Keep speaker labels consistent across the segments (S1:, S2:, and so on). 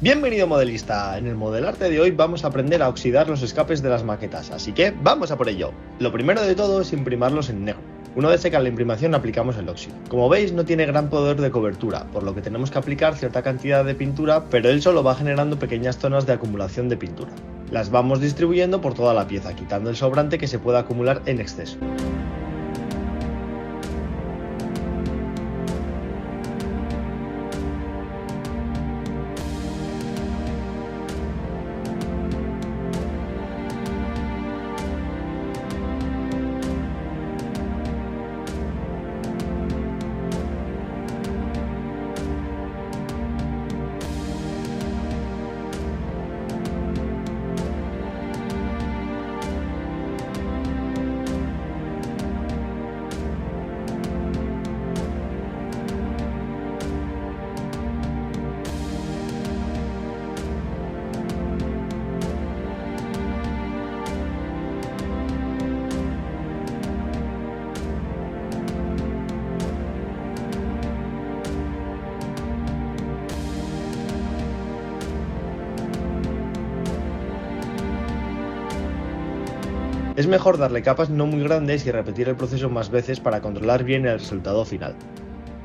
S1: Bienvenido modelista, en el modelarte de hoy vamos a aprender a oxidar los escapes de las maquetas, así que ¡vamos a por ello! Lo primero de todo es imprimirlos en negro. Una vez seca la imprimación aplicamos el óxido. Como veis no tiene gran poder de cobertura, por lo que tenemos que aplicar cierta cantidad de pintura, pero él solo va generando pequeñas zonas de acumulación de pintura. Las vamos distribuyendo por toda la pieza, quitando el sobrante que se pueda acumular en exceso. Es mejor darle capas no muy grandes y repetir el proceso más veces para controlar bien el resultado final.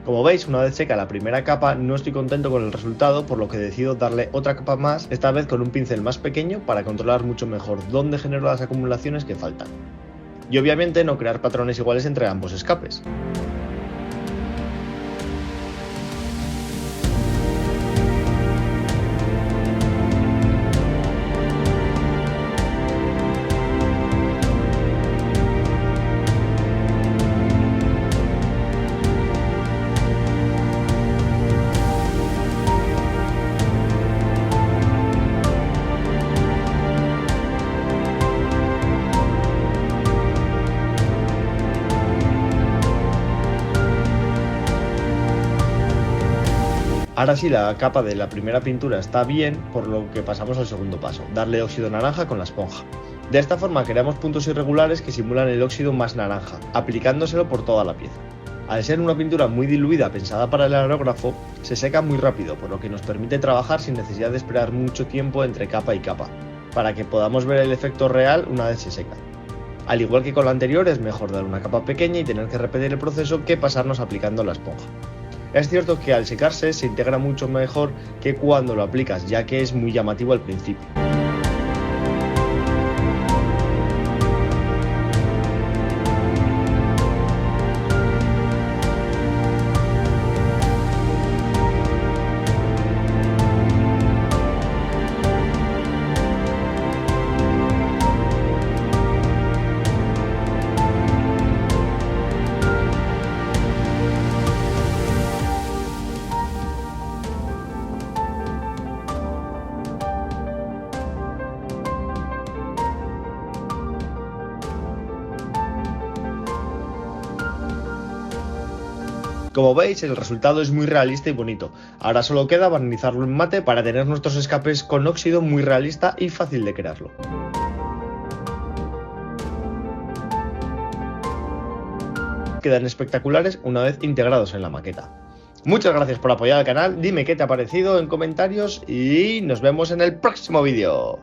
S1: Como veis, una vez seca la primera capa no estoy contento con el resultado, por lo que decido darle otra capa más, esta vez con un pincel más pequeño para controlar mucho mejor dónde genero las acumulaciones que faltan. Y obviamente no crear patrones iguales entre ambos escapes. Ahora sí, la capa de la primera pintura está bien, por lo que pasamos al segundo paso, darle óxido naranja con la esponja. De esta forma creamos puntos irregulares que simulan el óxido más naranja, aplicándoselo por toda la pieza. Al ser una pintura muy diluida pensada para el aerógrafo, se seca muy rápido, por lo que nos permite trabajar sin necesidad de esperar mucho tiempo entre capa y capa, para que podamos ver el efecto real una vez se seca. Al igual que con la anterior, es mejor dar una capa pequeña y tener que repetir el proceso que pasarnos aplicando la esponja. Es cierto que al secarse se integra mucho mejor que cuando lo aplicas, ya que es muy llamativo al principio. Como veis, el resultado es muy realista y bonito. Ahora solo queda barnizarlo en mate para tener nuestros escapes con óxido muy realista y fácil de crearlo. Quedan espectaculares una vez integrados en la maqueta. Muchas gracias por apoyar al canal, dime qué te ha parecido en comentarios y nos vemos en el próximo vídeo.